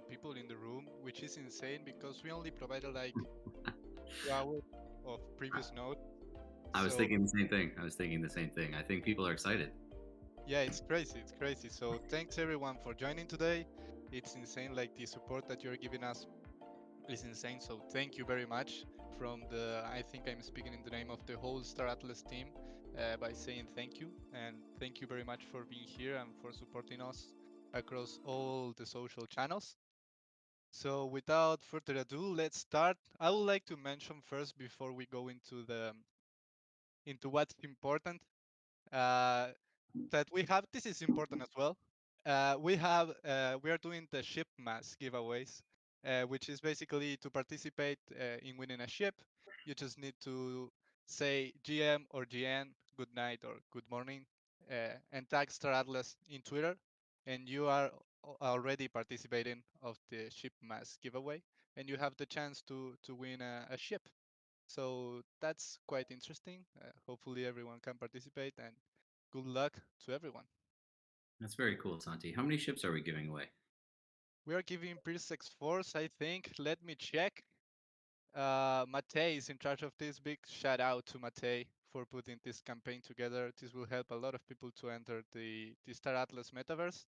people in the room, which is insane because we only provided like 2 hours of previous notes. I was So thinking the same thing. I was thinking the same thing. I think people are excited. yeah, it's crazy. It's crazy. So thanks everyone for joining today. It's insane. Like the support that you're giving us is insane. So thank you very much. I think I'm speaking in the name of the whole Star Atlas team by saying thank you and thank you very much for being here and for supporting us across all the social channels. So without further ado, let's start. I would like to mention first before we go into what's important uh, that we have. This is important as well. We are doing the ship mass giveaways, which is basically to participate in winning a ship. You just need to say GM or GN, good night or good morning, and tag Star Atlas in Twitter, and you are already participating of the ship mass giveaway, and you have the chance to win a ship. So that's quite interesting. Hopefully everyone can participate, and good luck to everyone. That's very cool, Santi. How many ships are we giving away? We are giving Pre-6 Force, I think. Let me check. Matei is in charge of this. Big shout out to Matei for putting this campaign together. This will help a lot of people to enter the Star Atlas metaverse.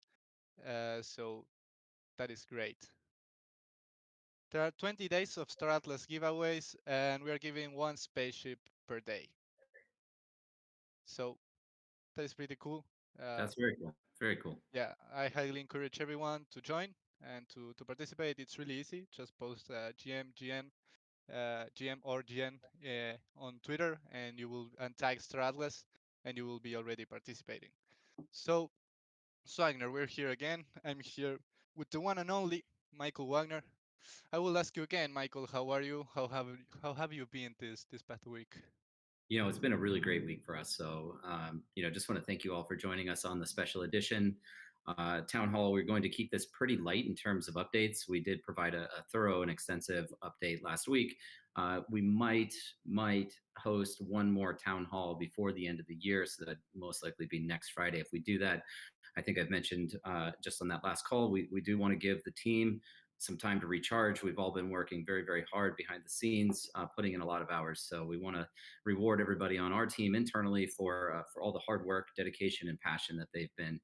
So that is great. There are 20 days of Star Atlas giveaways, and we are giving one spaceship per day. So that is pretty cool. Uh, That's very cool. Very cool. yeah, I highly encourage everyone to join and to participate. It's really easy. Just post GM or GN on Twitter, and you will and tag Star Atlas, and you will be already participating. So, Swagner, we're here again. I'm here with the one and only Michael Wagner. I will ask you again, Michael, how are you? How have you been this past week? It's been a really great week for us. So, just want to thank you all for joining us on the special edition town hall. We're going to keep this pretty light in terms of updates. We did provide a thorough and extensive update last week. We might host one more town hall before the end of the year, so that most likely be next Friday. If we do that, I think I've mentioned just on that last call, we do want to give the team some time to recharge. We've all been working very, very hard behind the scenes, putting in a lot of hours. So we want to reward everybody on our team internally for all the hard work, dedication, and passion that they've been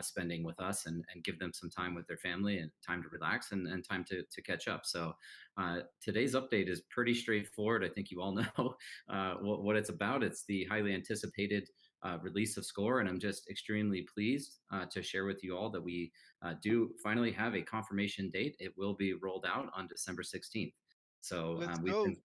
spending with us, and give them some time with their family and time to relax, and time to catch up. So today's update is pretty straightforward. I think you all know what it's about. It's the highly anticipated release of Score, and I'm just extremely pleased to share with you all that we do finally have a confirmation date. It will be rolled out on December 16th. So Let's we've go. been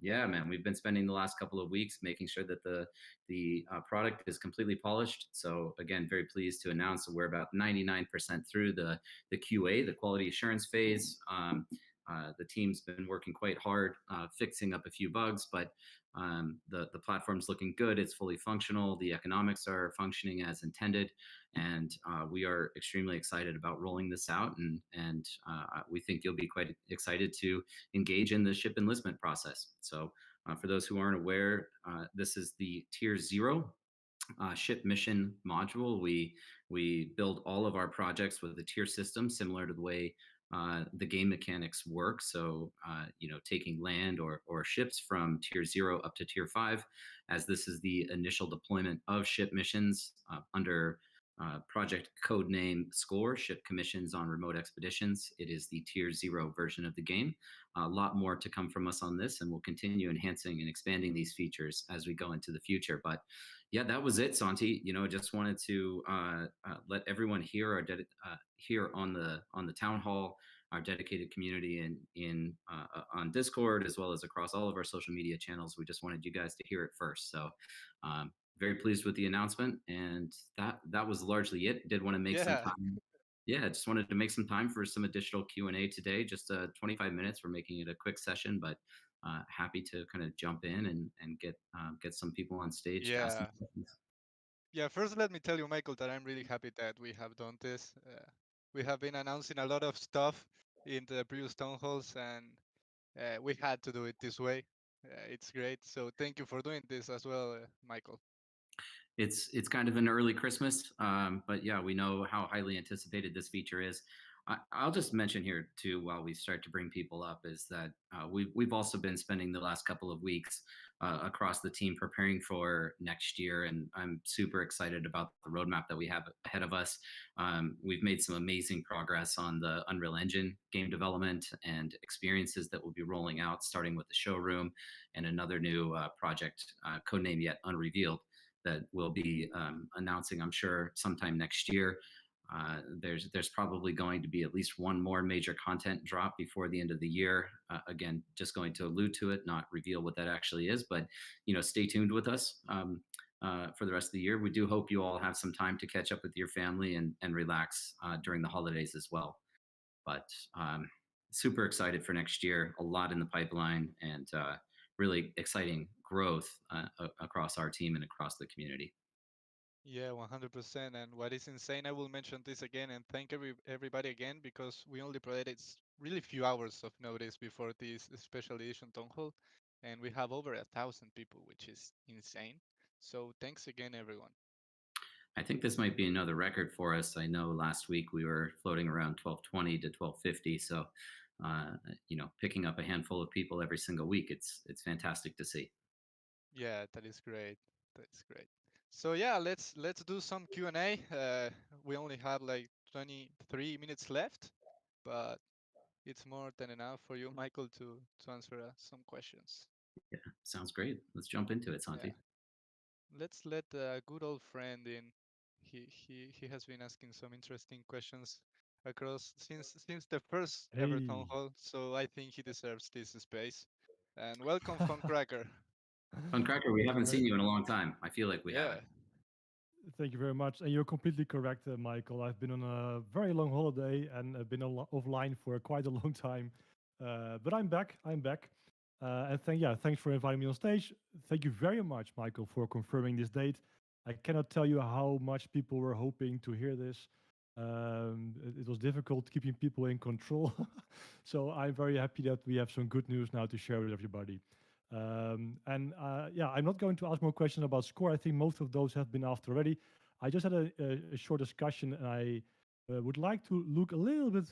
yeah, man, we've been spending the last couple of weeks making sure that the product is completely polished. So again, very pleased to announce that we're about 99% through the QA, the quality assurance phase. The team's been working quite hard fixing up a few bugs, but the platform's looking good. It's fully functional. The economics are functioning as intended, and we are extremely excited about rolling this out. And we think you'll be quite excited to engage in the ship enlistment process. So, for those who aren't aware, this is the Tier 0 ship mission module. We build all of our projects with a tier system, similar to the way the game mechanics work. So, taking land or ships from tier 0 up to tier 5, as this is the initial deployment of ship missions under project code name Score, Ship Commissions on Remote Expeditions. It is the tier 0 version of the game. A lot more to come from us on this, and we'll continue enhancing and expanding these features as we go into the future. But yeah, that was it, Santi. Just wanted to let everyone hear on the town hall, our dedicated community in on Discord, as well as across all of our social media channels. We just wanted you guys to hear it first. So, very pleased with the announcement, and that was largely it. Did want to make some Yeah, time. Yeah, just wanted to make some time for some additional Q&A today. Just 25 minutes. We're making it a quick session, but happy to kind of jump in and get some people on stage to ask some yeah, questions. yeah. First, let me tell you, Michael, that I'm really happy that we have done this. We have been announcing a lot of stuff in the previous town halls, and we had to do it this way. It's great. So thank you for doing this as well, Michael. It's kind of an early Christmas, but yeah, we know how highly anticipated this feature is. I'll just mention here too, while we start to bring people up, is that we've also been spending the last couple of weeks across the team preparing for next year, and I'm super excited about the roadmap that we have ahead of us. We've made some amazing progress on the Unreal Engine game development and experiences that we'll be rolling out, starting with the showroom and another new project, codename yet unrevealed, that we'll be announcing, I'm sure, sometime next year. There's probably going to be at least one more major content drop before the end of the year. Again, just going to allude to it, not reveal what that actually is, but stay tuned with us for the rest of the year. We do hope you all have some time to catch up with your family and relax during the holidays as well. But super excited for next year. A lot in the pipeline and really exciting growth across our team and across the community. Yeah, 100%. And what is insane, I will mention this again and thank everybody again because we only provided really few hours of notice before this special edition town hall, and we have over 1,000 people, which is insane. So thanks again, everyone. I think this might be another record for us. I know last week we were floating around 1220 to 1250. So, picking up a handful of people every single week, it's fantastic to see. Yeah, that is great. That's great. So yeah, let's do some Q&A. We only have like 23 minutes left, but it's more than enough for you, Michael, to answer some questions. Yeah, sounds great. Let's jump into it, Yeah. Santi. Let's let a good old friend in. He has been asking some interesting questions across since the first ever town Hey. hall, so I think he deserves this space. And welcome, Funcracker. Funcracker, we haven't Right. seen you in a long time. I feel like we Yeah, haven't. Thank you very much. And you're completely correct, Michael. I've been on a very long holiday and been offline for quite a long time. But I'm back. I'm back. Thanks for inviting me on stage. Thank you very much, Michael, for confirming this date. I cannot tell you how much people were hoping to hear this. It was difficult keeping people in control. So I'm very happy that we have some good news now to share with everybody. I'm not going to ask more questions about score. I think most of those have been asked already. I just had a short discussion, and I would like to look a little bit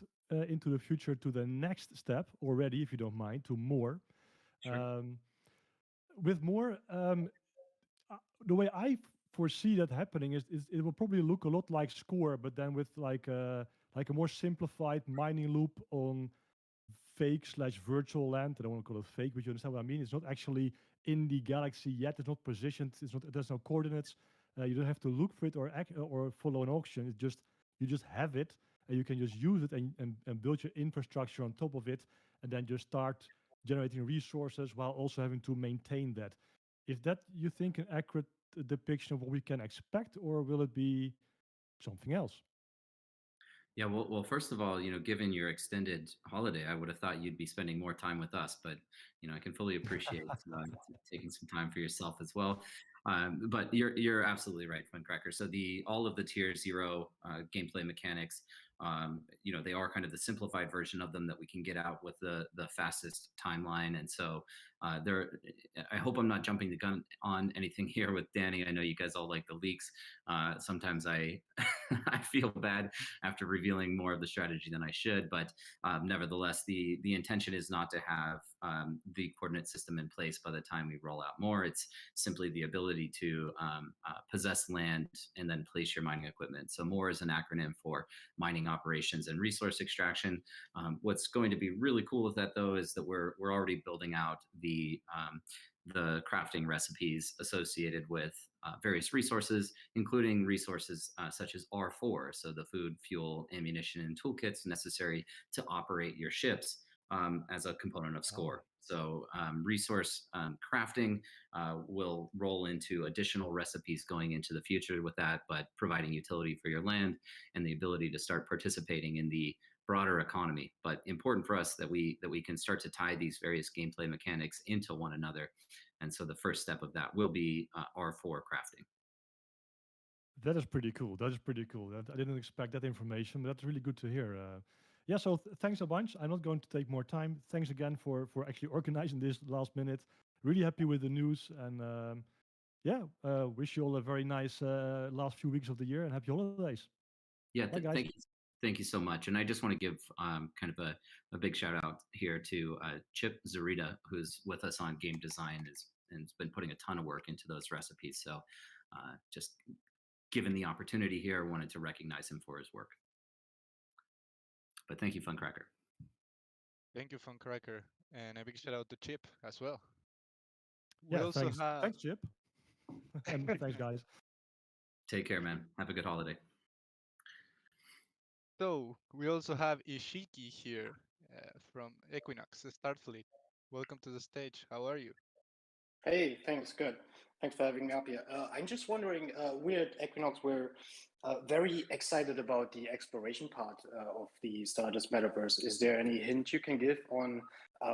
into the future to the next step already, if you don't mind, to more. Sure. Um, with more, the way I foresee that happening is it will probably look a lot like score, but then with like a more simplified mining loop on fake slash virtual land. I don't want to call it fake, but you understand what I mean. It's not actually in the galaxy yet. It's not positioned. It's not. There's no coordinates. You don't have to look for it or follow an auction. It just you just have it, and you can just use it and build your infrastructure on top of it, and then just start generating resources while also having to maintain that. Is that you think an accurate depiction of what we can expect, or will it be something else? Yeah, well, first of all, given your extended holiday, I would have thought you'd be spending more time with us, but I can fully appreciate taking some time for yourself as well. But you're absolutely right, Funcracker. So the all of the tier zero gameplay mechanics, they are kind of the simplified version of them that we can get out with the fastest timeline. And so there, I hope I'm not jumping the gun on anything here with Danny. I know you guys all like the leaks. Sometimes I I feel bad after revealing more of the strategy than I should. But nevertheless, the intention is not to have the coordinate system in place by the time we roll out more. It's simply the ability to possess land and then place your mining equipment. So more is an acronym for mining operations and resource extraction. What's going to be really cool with that, though, is that we're already building out the crafting recipes associated with various resources, including resources such as R4, so the food, fuel, ammunition, and toolkits necessary to operate your ships as a component of Oh, score. So resource crafting will roll into additional recipes going into the future with that, but providing utility for your land and the ability to start participating in the broader economy. But important for us that we can start to tie these various gameplay mechanics into one another. And so the first step of that will be R4 crafting. that is pretty cool. That is pretty cool. I didn't expect that information, but that's really good to hear. Yeah, so thanks a bunch. I'm not going to take more time. Thanks again for actually organizing this last minute. Really happy with the news, and wish you all a very nice last few weeks of the year and happy holidays. Yeah, Bye, guys. thank you. Thank you so much. And I just want to give kind of a big shout out here to Chip Zarita, who's with us on game design and has been putting a ton of work into those recipes. So just given the opportunity here, I wanted to recognize him for his work. But thank you, Funcracker. Thank you, Funcracker, and a big shout out to Chip as well. We Yeah, also thanks. have Thanks, Chip. And thanks, guys. Take care, man. Have a good holiday. so we also have Ishiki here from Equinox Starfleet. Welcome to the stage. How are you? Hey, thanks. Good. Thanks for having me up here. I'm just wondering, we at Equinox, we're very excited about the exploration part of the Stardust Metaverse. Is there any hint you can give on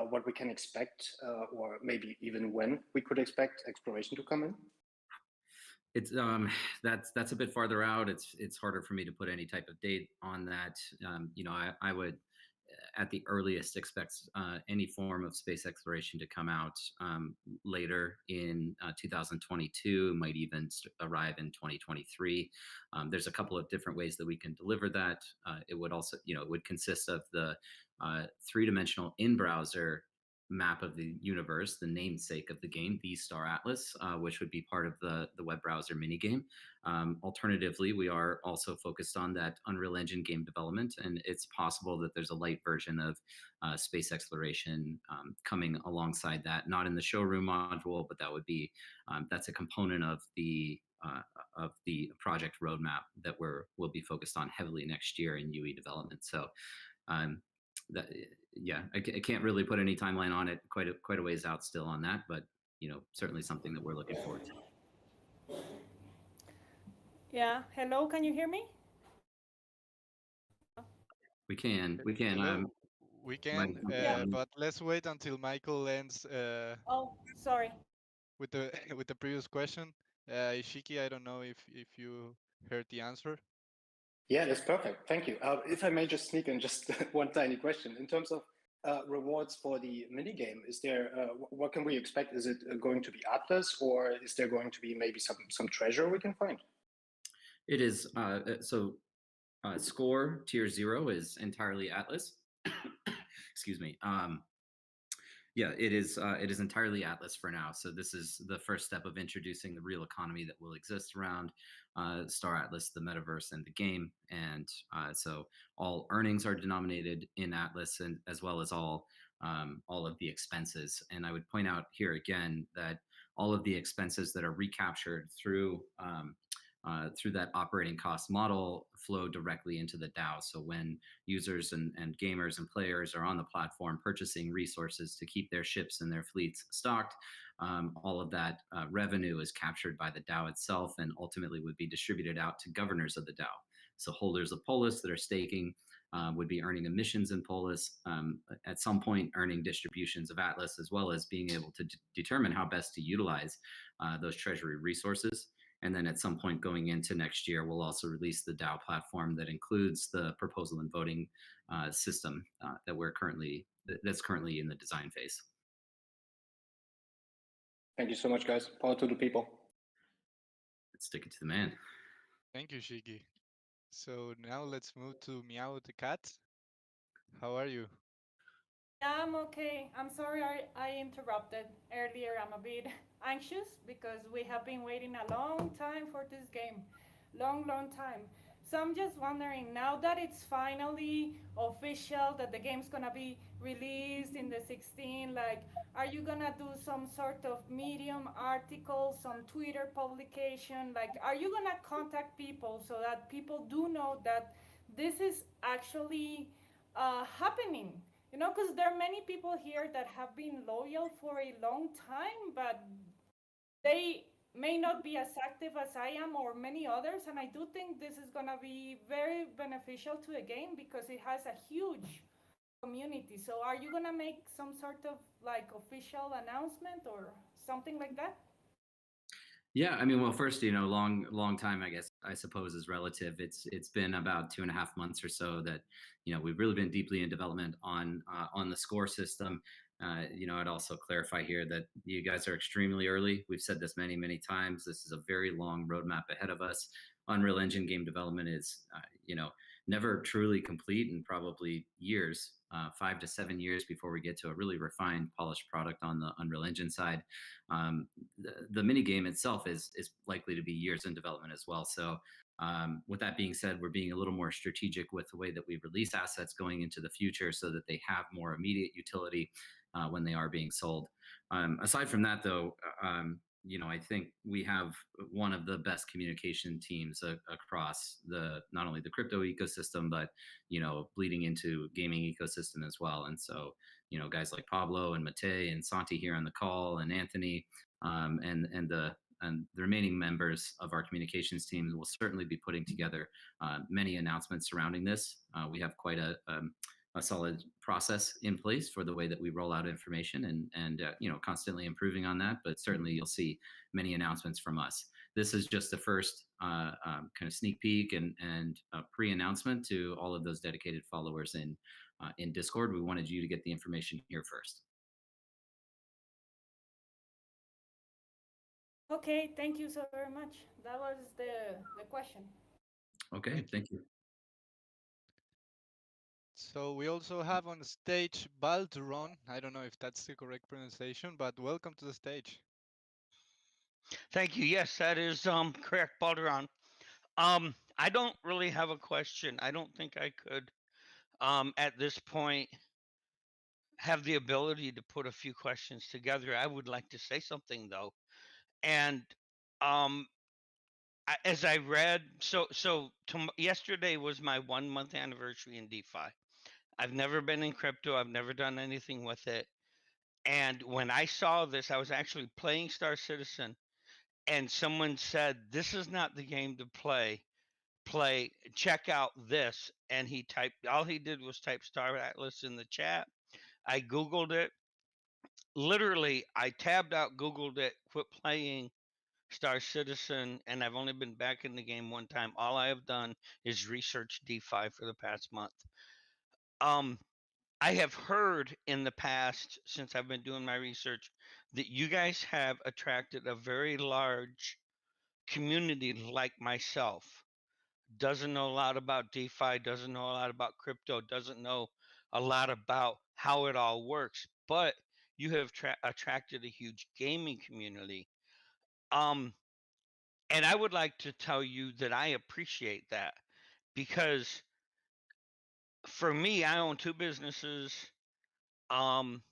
what we can expect, or maybe even when we could expect exploration to come in? It's that's a bit farther out. It's harder for me to put any type of date on that. You know, I would at the earliest expect any form of space exploration to come out later in 2022, might even arrive in 2023. There's a couple of different ways that we can deliver that. It would also, you know, it would consist of the three-dimensional in-browser map of the universe, the namesake of the game, the Star Atlas, which would be part of the web browser minigame. Alternatively, we are also focused on that Unreal Engine game development, and it's possible that there's a light version of space exploration coming alongside that, not in the showroom module, but that would be that's a component of the project roadmap that we'll be focused on heavily next year in UE development. So that, yeah, I can't really put any timeline on it. Quite a ways out still on that, but you know, certainly something that we're looking forward to. Yeah. Hello. Can you hear me? We can. Hello. We can, Yeah. but let's wait until Michael ends Oh, sorry. with the with the previous question. Ishiki, I don't know if you heard the answer. Yeah, that's perfect. Thank you. If I may just sneak in just one tiny question. In terms of rewards for the minigame, is there, what can we expect? Is it going to be Atlas, or is there going to be maybe some treasure we can find? It is, score tier 0 is entirely Atlas. Excuse me. Yeah, it is entirely Atlas for now. So this is the first step of introducing the real economy that will exist around Star Atlas, the metaverse, and the game. And so all earnings are denominated in Atlas, and as well as all of the expenses. And I would point out here again that all of the expenses that are recaptured through that operating cost model flow directly into the DAO. So when users and gamers and players are on the platform purchasing resources to keep their ships and their fleets stocked, all of that revenue is captured by the DAO itself and ultimately would be distributed out to governors of the DAO. So holders of Polis that are staking would be earning emissions in Polis, at some point earning distributions of Atlas, as well as being able to determine how best to utilize those treasury resources. And then at some point going into next year, we'll also release the DAO platform that includes the proposal and voting system that's currently in the design phase. Thank you so much, guys. Power to the people. Let's stick it to the man. Thank you, Shiki. So now let's move to Meow the cat. How are you? Yeah, I'm okay. I'm sorry I interrupted earlier. I'm a bit anxious because we have been waiting a long time for this game. Long time. So I'm just wondering, now that it's finally official that the game's gonna be released in the 16, like, are you gonna do some sort of Medium article, some Twitter publication? Like, are you gonna contact people so that people do know that this is actually happening? You know, because there are many people here that have been loyal for a long time, but they may not be as active as I am or many others. And I do think this is going to be very beneficial to the game because it has a huge community. So are you going to make some sort of like official announcement or something like that? Yeah, I mean, well, first, you know, long time, I suppose, is relative. It's been about 2.5 months or so that, you know, we've really been deeply in development on the score system. You know, I'd also clarify here that you guys are extremely early. We've said this many times. This is a very long roadmap ahead of us. Unreal Engine game development is, you know, never truly complete, and probably years, 5 to 7 years before we get to a really refined, polished product on the Unreal Engine side. The mini game itself is likely to be years in development as well. So with that being said, we're being a little more strategic with the way that we release assets going into the future so that they have more immediate utility when they are being sold. Aside from that, though, I think we have one of the best communication teams across not only the crypto ecosystem, but bleeding into gaming ecosystem as well. And so, guys like Pablo and Mate and Santi here on the call, and Anthony, and the remaining members of our communications team will certainly be putting together many announcements surrounding this. We have quite a solid process in place for the way that we roll out information, and constantly improving on that. But certainly you'll see many announcements from us. This is just the first kind of sneak peek and pre-announcement to all of those dedicated followers in Discord. We wanted you to get the information here first. Okay, thank you so very much. That was the question. Okay, thank you. So we also have on stage Balduron. I don't know if that's the correct pronunciation, but welcome to the stage. Thank you. Yes, that is correct, Balderon. I don't really have a question. I don't think I could at this point have the ability to put a few questions together. I would like to say something though. And um as I read, yesterday was my 1 month anniversary in DeFi. I've never been in crypto. I've never done anything with it. And when I saw this, I was actually playing Star Citizen, and someone said, "This is not the game to play. Check out this." And all he did was type Star Atlas in the chat. I Googled it. Literally, I tabbed out, Googled it, quit playing Star Citizen, and I've only been back in the game one time. All I have done is research DeFi for the past month. I have heard in the past, since I've been doing my research, that you guys have attracted a very large community like myself. Doesn't know a lot about DeFi, doesn't know a lot about crypto, doesn't know a lot about how it all works, but you have attracted a huge gaming community. Um, and I would like to tell you that I appreciate that, because for me, I own two businesses. Um,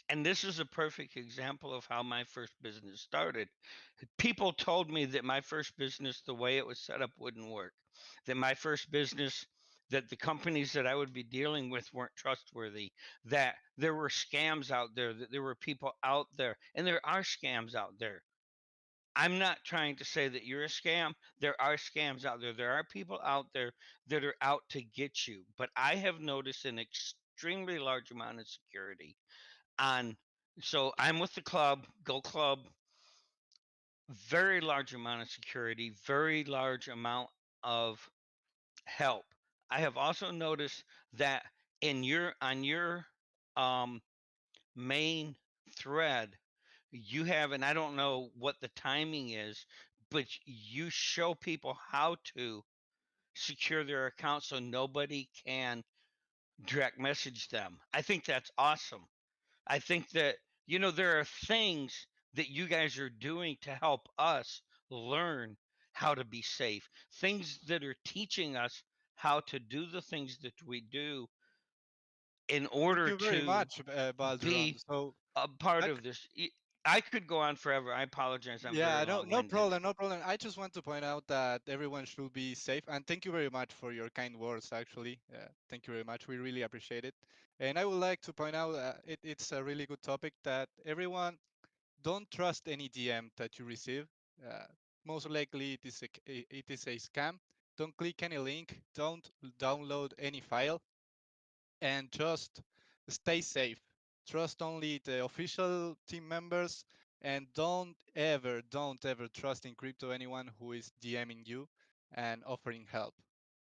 and this is a perfect example of how my first business started. People told me that my first business, the way it was set up, wouldn't work. That my first business, that the companies that I would be dealing with weren't trustworthy, that there were scams out there, that there were people out there, and there are scams out there. I'm not trying to say that you're a scam. There are scams out there. There are people out there that are out to get you. But I have noticed an extremely large amount of security on. So I'm with the club, Go Club, very large amount of security, very large amount of help. I have also noticed that on your um, main thread, you have, and I don't know what the timing is, but you show people how to secure their account so nobody can direct message them. I think that's awesome. I think that, there are things that you guys are doing to help us learn how to be safe, things that are teaching us how to do the things that we do in Thank order you very to much, Balduron. be So, a part I, of this. I could go on forever. I apologize. I'm very yeah, no, long no winded. problem, no problem. I just want to point out that everyone should be safe, and thank you very much for your kind words. Actually, thank you very much. We really appreciate it. And I would like to point out it's a really good topic that everyone don't trust any DM that you receive. Uh, Most likely it is a scam. Don't click any link. Don't download any file, and just stay safe. Trust only the official team members, and don't ever trust in crypto anyone who is DMing you and offering help.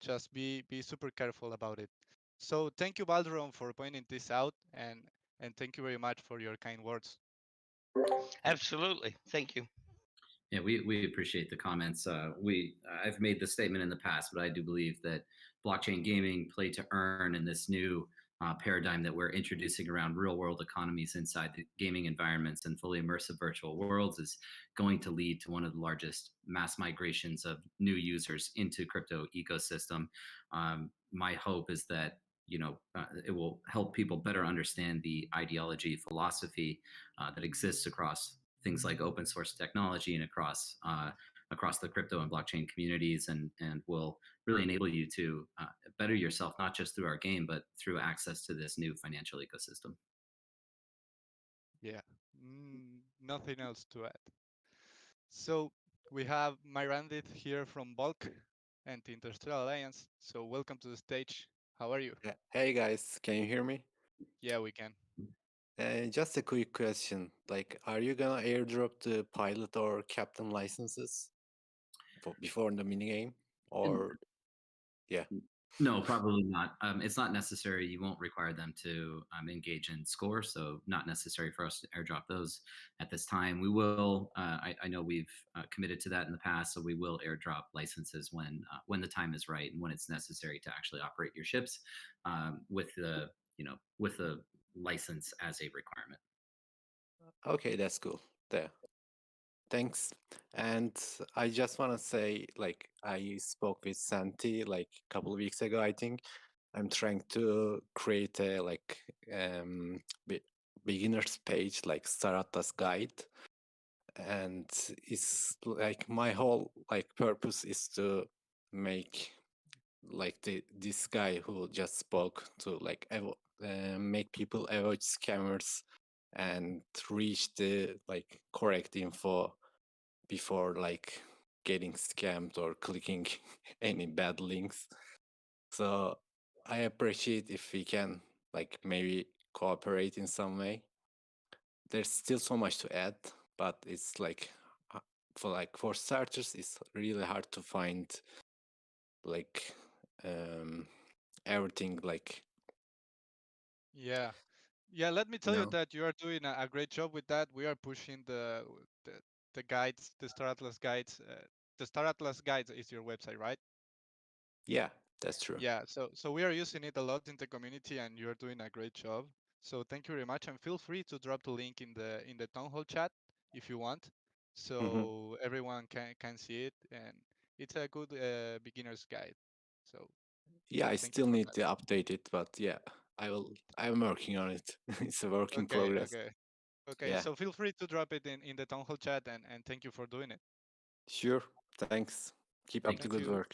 Just be super careful about it. So thank you, Balderon, for pointing this out, and thank you very much for your kind words. Absolutely. Thank you. Yeah, we appreciate the comments. I've made the statement in the past, but I do believe that blockchain gaming, play to earn, and this new paradigm that we're introducing around real world economies inside the gaming environments and fully immersive virtual worlds is going to lead to one of the largest mass migrations of new users into crypto ecosystem. My hope is that it will help people better understand the ideology, philosophy that exists across things like open source technology and across the crypto and blockchain communities, and will really enable you to better yourself, not just through our game, but through access to this new financial ecosystem. Yeah, nothing else to add. So we have Myrandit here from Bulk and the Interstellar Alliance. So welcome to the stage. How are you? Hey guys, can you hear me? Yeah, we can. Just a quick question. Like, are you gonna airdrop the pilot or captain licenses before the minigame? And Or yeah. no, probably not. It's not necessary. You won't require them to engage in score, so not necessary for us to airdrop those at this time. We will. I know we've committed to that in the past, so we will airdrop licenses when the time is right and when it's necessary to actually operate your ships with the license as a requirement. Okay, that's cool. There. Thanks. And I just wanna say, like, I spoke with Santi like a couple of weeks ago, I think. I'm trying to create a like beginner's page, like Star Atlas guide, and it's like my whole like purpose is to make like this guy who just spoke to like make people avoid scammers and reach the like correct info before like getting scammed or clicking any bad links. So I appreciate if we can like maybe cooperate in some way. There's still so much to add, but it's like for starters, it's really hard to find like everything like Yeah. Yeah, let me you tell you know. that you are doing a great job with that. We are pushing the, the guides, the Star Atlas guides. The Star Atlas guides is your website, right? Yeah, that's true. Yeah, so we are using it a lot in the community, and you're doing a great job. So thank you very much, and feel free to drop the link in the town hall chat if you want, Hmm. so everyone can see it, and it's a good beginner's guide. So Yeah, I thank you still for need that. to update it, but yeah, I'm working on it. It's a work in Okay, progress. okay, okay. Yeah, So feel free to drop it in the town hall chat, and thank you for doing it. sure. Thanks. Keep up Thank the Thank good you, work.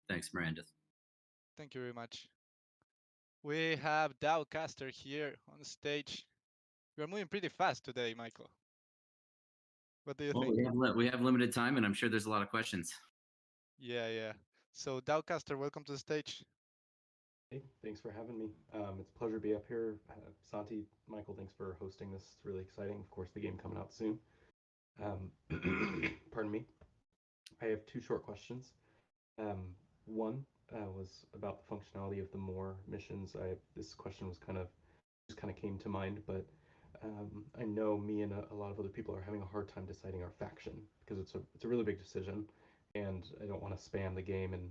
Thanks, Miranda. thank you very much. We have Dowcaster here on stage. You're moving pretty fast today, Michael. What do you Well, think? we have limited time, and I'm sure there's a lot of questions. Yeah, yeah. So Dowcaster, welcome to the stage. Hey, thanks for having me. It's a pleasure to be up here. Santi, Michael, thanks for hosting this. It's really exciting. Of course, the game coming out soon. Pardon me. I have two short questions. One was about the functionality of the more missions. This question was just kind of came to mind, but I know me and a lot of other people are having a hard time deciding our faction because it's a really big decision, and I don't want to spam the game and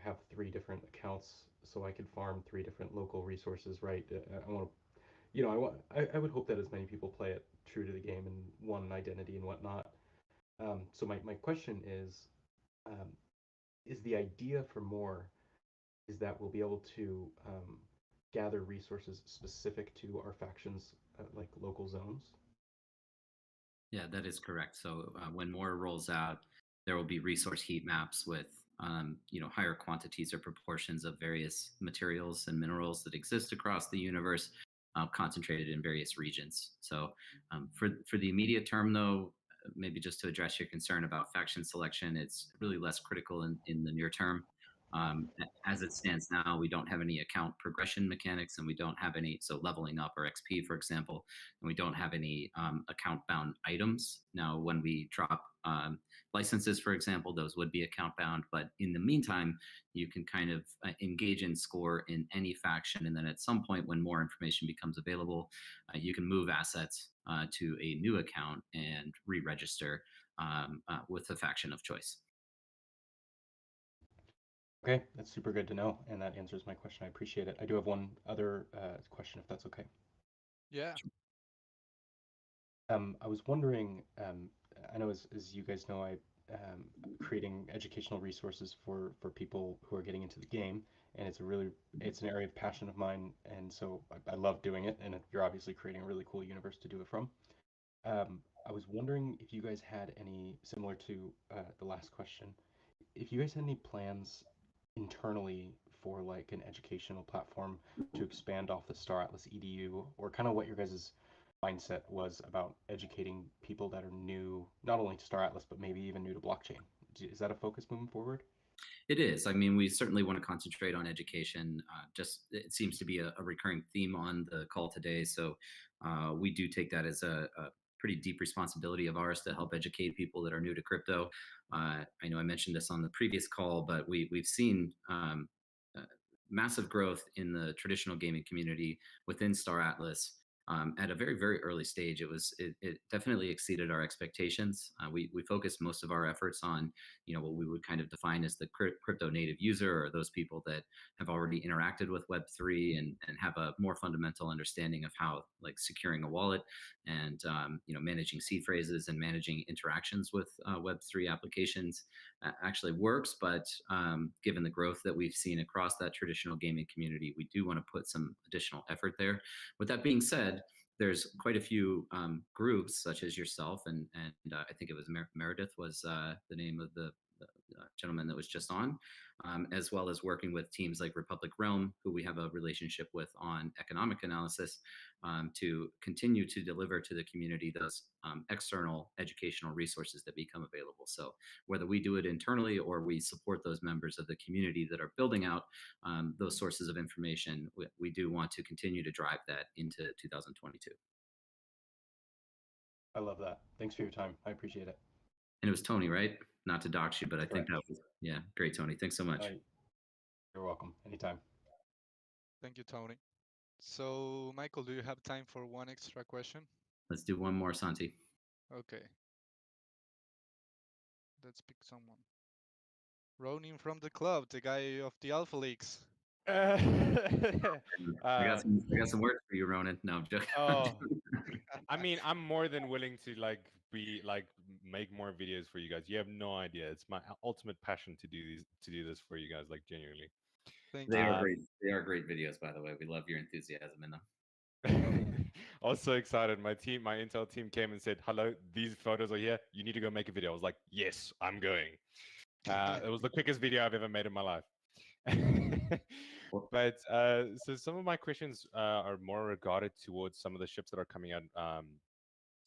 have three different accounts so I could farm three different local resources, right? I want to, I would hope that as many people play it true to the game and one identity and whatnot. So my question um, is the idea for more is that we'll be able to gather resources specific to our factions, like local zones. Yeah, that is correct. So when more rolls out, there will be resource heat maps with higher quantities or proportions of various materials and minerals that exist across the universe, concentrated in various regions. So for the immediate term, though, maybe just to address your concern about faction selection, it's really less critical in the near term. As it stands now, we don't have any account progression mechanics, and we don't have any, so leveling up or XP, for example, and we don't have any account bound items. Now, when we drop licenses, for example, those would be account bound. But in the meantime, you can kind of engage in score in any faction. And then at some point, when more information becomes available, you can move assets to a new account and re-register with the faction of choice. Okay, that's super good to know, and that answers my question. I appreciate it. I do have one other question, if that's okay. Yeah. I was wondering, I know as you guys know, creating educational resources for people who are getting into the game, and it's an area of passion of mine, and so I love doing it, and you're obviously creating a really cool universe to do it from. I was wondering if you guys had any, similar to the last question, if you guys had any plans internally for like an educational platform to expand off the Star Atlas EDU, or kind of what your guys' mindset was about educating people that are new, not only to Star Atlas, but maybe even new to blockchain. Is that a focus moving forward? It is. I mean, we certainly want to concentrate on education. Just it seems to be a recurring theme on the call today. So we do take that as a pretty deep responsibility of ours to help educate people that are new to crypto. I know I mentioned this on the previous call, but we've seen uh, massive growth in the traditional gaming community within Star Atlas. At a very, very early stage, it definitely exceeded our expectations. We focused most of our efforts on what we would kind of define as the crypto native user, or those people that have already interacted with Web3 and have a more fundamental understanding of how like securing a wallet and managing seed phrases and managing interactions with Web3 applications actually works. But given the growth that we've seen across that traditional gaming community, we do want to put some additional effort there. With that being said, there's quite a few groups such as yourself and I think it was Meredith was the name of the gentleman that was just on, as well as working with teams like Republic Realm, who we have a relationship with on economic analysis, to continue to deliver to the community those external educational resources that become available. So whether we do it internally or we support those members of the community that are building out those sources of information, we do want to continue to drive that into 2022. I love that. Thanks for your time. I appreciate it. And it was Tony, right? Not to dox you, but I think Correct. that was, yeah, great, Tony. Thanks so much. You're welcome. Anytime. Thank you, Tony. So, Michael, do you have time for one extra question? Let's do one more, Santi. Okay. Let's pick someone. Ronin from the club, the guy of the Alpha Leaks. I got some words for you, Ronan. No, I'm joking. Oh, I mean, I'm more than willing to make more videos for you guys. You have no idea. It's my ultimate passion to do this for you guys, like genuinely. Thank They you. are great. They are great videos, by the way. We love your enthusiasm in them. I was so excited. My Intel team came and said, "Hello, these photos are here. You need to go make a video." I was like, "Yes, I'm going." It was the quickest video I've ever made in my life. But so some of my questions are more regarded towards some of the ships that are coming out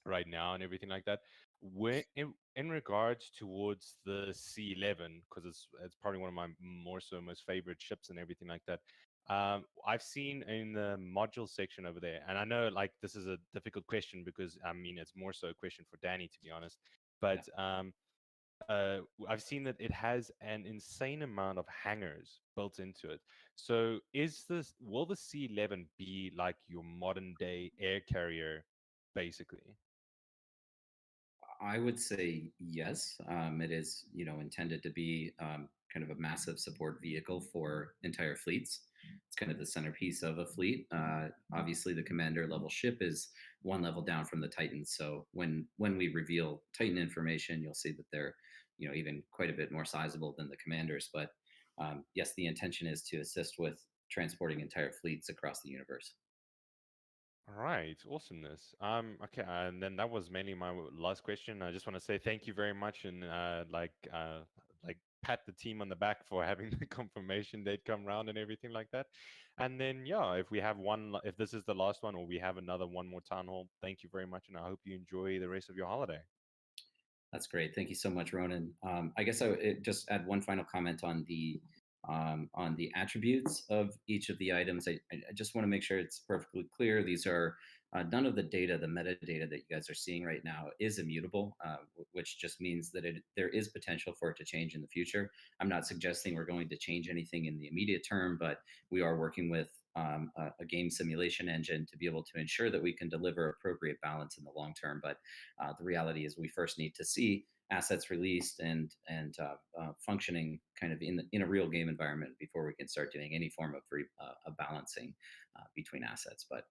right now and everything like that. When in regards towards the C11, because it's probably one of my most favorite ships and everything like that. I've seen in the module section over there, and I know like this is a difficult question because I mean it's more so a question for Danny, to be honest. But I've seen that it has an insane amount of hangars built into it. So will the C11 be like your modern day air carrier, basically? I would say yes. It is, intended to be kind of a massive support vehicle for entire fleets. It's kind of the centerpiece of a fleet. Obviously, the commander level ship is one level down from the Titans. So when we reveal Titan information, you'll see that they're, even quite a bit more sizable than the commanders. But yes, the intention is to assist with transporting entire fleets across the universe. All right, awesomeness. Okay, and then that was mainly my last question. I just want to say thank you very much, and like pat the team on the back for having the confirmation date come round and everything like that. And then yeah, if this is the last one, or we have one more town hall, thank you very much, and I hope you enjoy the rest of your holiday. That's great. Thank you so much, Ronan. I guess I would just add one final comment on the attributes of each of the items. I just want to make sure it's perfectly clear. These are none of the data, the metadata that you guys are seeing right now is immutable, which just means that there is potential for it to change in the future. I'm not suggesting we're going to change anything in the immediate term, but we are working with a game simulation engine to be able to ensure that we can deliver appropriate balance in the long term. But the reality is we first need to see assets released and functioning kind of in a real game environment before we can start doing any form of balancing between assets. But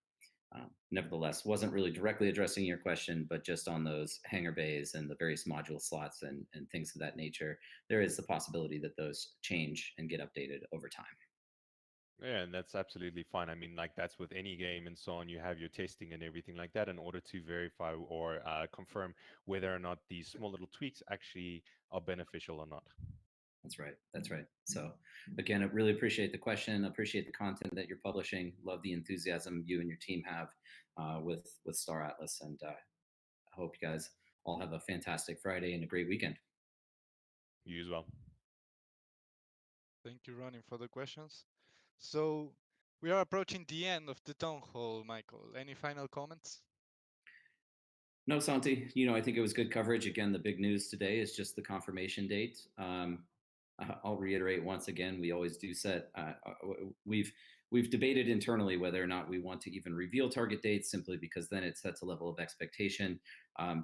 nevertheless, wasn't really directly addressing your question, but just on those hangar bays and the various module slots and things of that nature, there is the possibility that those change and get updated over time. Yeah, and that's absolutely fine. I mean, like that's with any game and so on. You have your testing and everything like that in order to verify or confirm whether or not these small little tweaks actually are beneficial or not. That's right. That's right. So, again, I really appreciate the question. Appreciate the content that you're publishing. Love the enthusiasm you and your team have with Star Atlas, and I hope you guys all have a fantastic Friday and a great weekend. You as well. Thank you, Ronnie, for the questions. So we are approaching the end of the town hall, Michael. Any final comments? No, Santi, I think it was good coverage. Again, the big news today is just the confirmation date. I'll reiterate once again, we always do set, we've debated internally whether or not we want to even reveal target dates, simply because then it sets a level of expectation.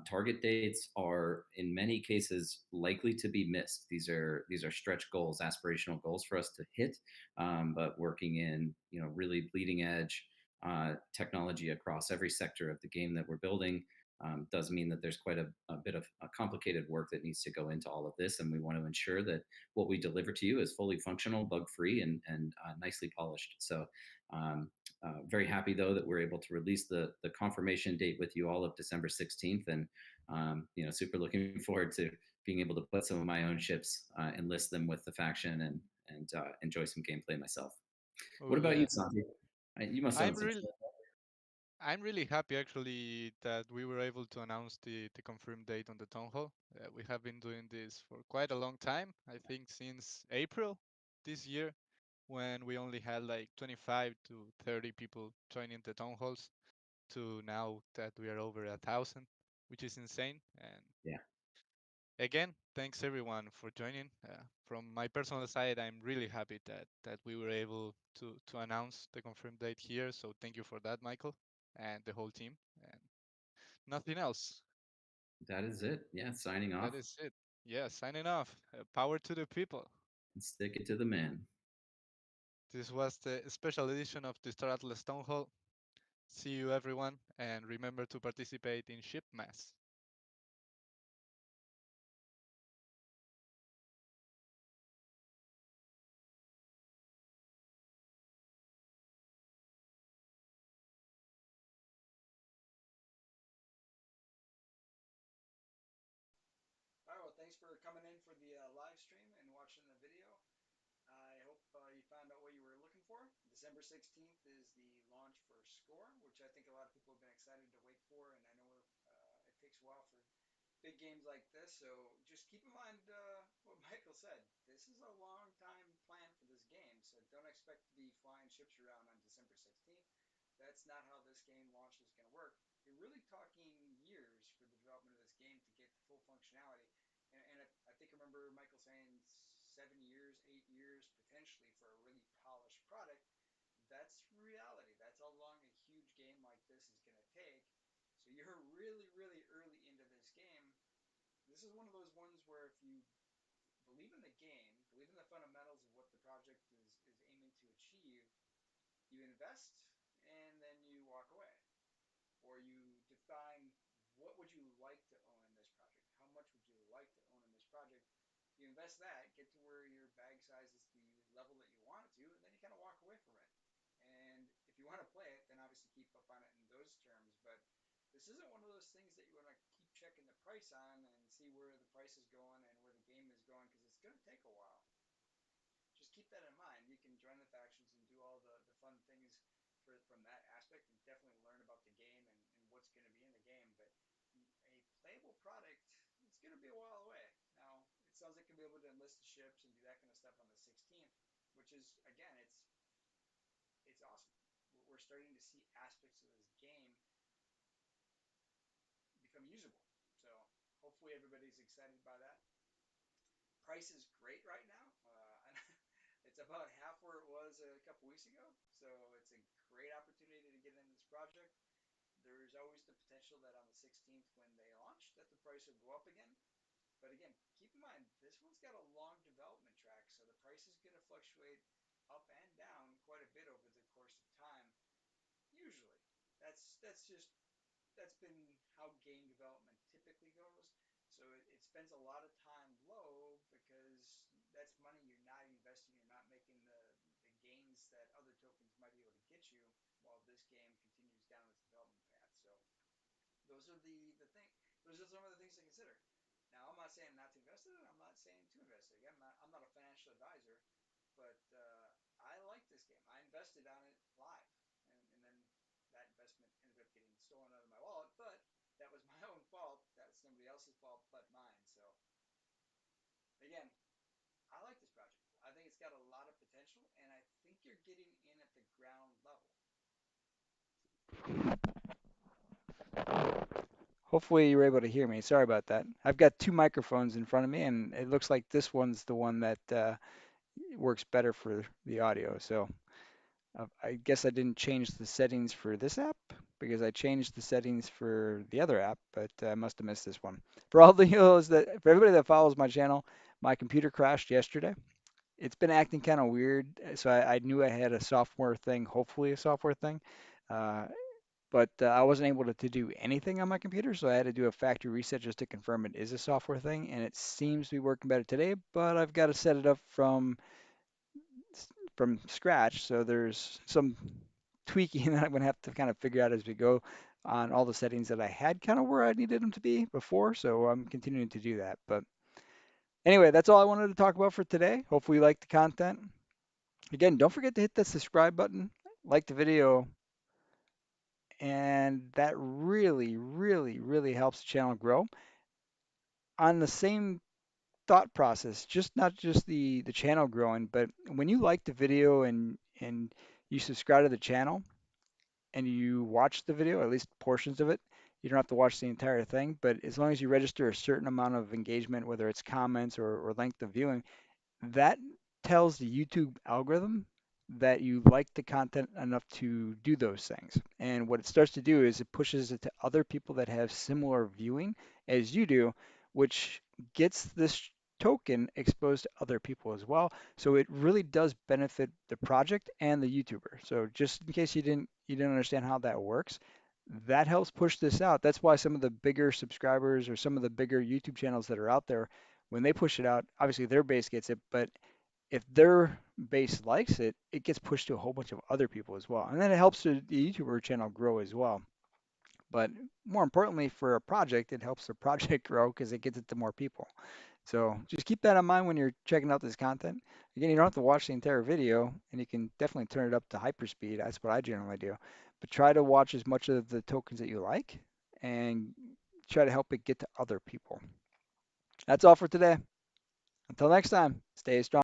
Target dates are in many cases likely to be missed. These are stretch goals, aspirational goals for us to hit, but working in really bleeding edge technology across every sector of the game that we're building. Does mean that there's quite a bit of complicated work that needs to go into all of this, and we want to ensure that what we deliver to you is fully functional, bug-free, and nicely polished. So very happy, though, that we're able to release the confirmation date with you all of December 16th, and super looking forward to being able to put some of my own ships and list them with the faction and enjoy some gameplay myself. Oh, What about yeah. you, Santi? You must have I'm some. really, I'm really happy actually that we were able to announce the confirmed date on the town hall. We have been doing this for quite a long time. I think since April this year, when we only had like 25 to 30 people joining the town halls, to now that we are over 1,000, which is insane. And Yeah. again, thanks everyone for joining. From my personal side, I'm really happy that we were able to announce the confirmed date here. So thank you for that, Michael, and the whole team. And nothing else. That is it. Yeah, signing off. That is it. Yeah, signing off. Power to the people. Stick it to the man. This was the special edition of the Star Atlas Town Hall. See you, everyone, and remember to participate in Ship Mass. All right, well, thanks for coming in for the live stream and watching the video. I hope you found out what you were looking for. December 16th is the launch for Score, which I think a lot of people have been excited to wait for, and I know it takes a while for big games like this. So just keep in mind what Michael said. This is a long time plan for this game, so don't expect to be flying ships around on December 16th. That's not how this game launch is going to work. You're really talking years for the development of this game to get the full functionality. And I think I remember Michael saying 7 years, 8 years potentially for a really polished product. That's reality. That's how long a huge game like this is going to take. So you're really, really early into this game. This is one of those ones where if you believe in the game, believe in the fundamentals of what the project is aiming to achieve, you invest and then you walk away. Or you define what would you like to own in this project? How much would you like to own in this project? You invest that, get to where your bag size is the level that you want it to, and then you kind of walk away from it. And if you want to play it, then obviously keep up on it in those terms. But this isn't one of those things that you want to keep checking the price on and see where the price is going and where the game is going, because it's going to take a while. Just keep that in mind. You can join the factions and do all the fun things from that aspect and definitely learn about the game and what's going to be in the game. But a playable product, it's going to be a while away. Now, it sounds like you'll be able to enlist the ships and do that kind of stuff on the 16th, which is, again, it's awesome. We're starting to see aspects of this game become usable. So hopefully everybody's excited by that. Price is great right now. It's about half where it was a couple weeks ago. So it's a great opportunity to get into this project. There's always the potential that on the 16th when they launch that the price will go up again. But again, keep in mind this one's got a long development track, so the price is going to fluctuate up and down quite a bit over the course of time. Usually, that's just that's been how game development typically goes. So it spends a lot of time low because that's money you're not investing. You're not making the gains that other tokens might be able to get you while this game continues down its development path. So those are the thing. Those are some of the things to consider. Now, I'm not saying not to invest in it. I'm not saying to invest in it. Again, I'm not a financial advisor, but I like this game. I invested on it live, and then that investment ended up getting stolen out of my wallet. But that was my own fault. That's somebody else's fault but mine. So again, I like this project. I think it's got a lot of potential, and I think you're getting in at the ground level. Hopefully you were able to hear me. Sorry about that. I've got two microphones in front of me, and it looks like this one's the one that works better for the audio. So I guess I didn't change the settings for this app because I changed the settings for the other app, but I must have missed this one. For all the those that, for everybody that follows my channel, my computer crashed yesterday. It's been acting kind of weird, so I knew I had a software thing, hopefully a software thing. Uh, but I wasn't able to do anything on my computer, so I had to do a factory reset just to confirm it is a software thing, and it seems to be working better today, but I've got to set it up from scratch, so there's some tweaking that I'm going to have to kind of figure out as we go on all the settings that I had kind of where I needed them to be before, so I'm continuing to do that. But anyway, that's all I wanted to talk about for today. Hopefully you liked the content. Again, don't forget to hit that subscribe button, like the video, and that really, really, really helps the channel grow. On the same thought process, just not just the channel growing, but when you like the video and you subscribe to the channel and you watch the video, at least portions of it, you don't have to watch the entire thing, but as long as you register a certain amount of engagement, whether it's comments or length of viewing, that tells the YouTube algorithm that you like the content enough to do those things. And what it starts to do is it pushes it to other people that have similar viewing as you do, which gets this token exposed to other people as well. So it really does benefit the project and the YouTuber. So just in case you didn't understand how that works, that helps push this out. That's why some of the bigger subscribers or some of the bigger YouTube channels that are out there, when they push it out, obviously their base gets it, but if their base likes it, it gets pushed to a whole bunch of other people as well. And then it helps the YouTuber channel grow as well. But more importantly, for a project, it helps the project grow because it gets it to more people. So just keep that in mind when you're checking out this content. Again, you don't have to watch the entire video, and you can definitely turn it up to hyperspeed. That's what I generally do. But try to watch as much of the tokens that you like and try to help it get to other people. That's all for today. Until next time, stay strong.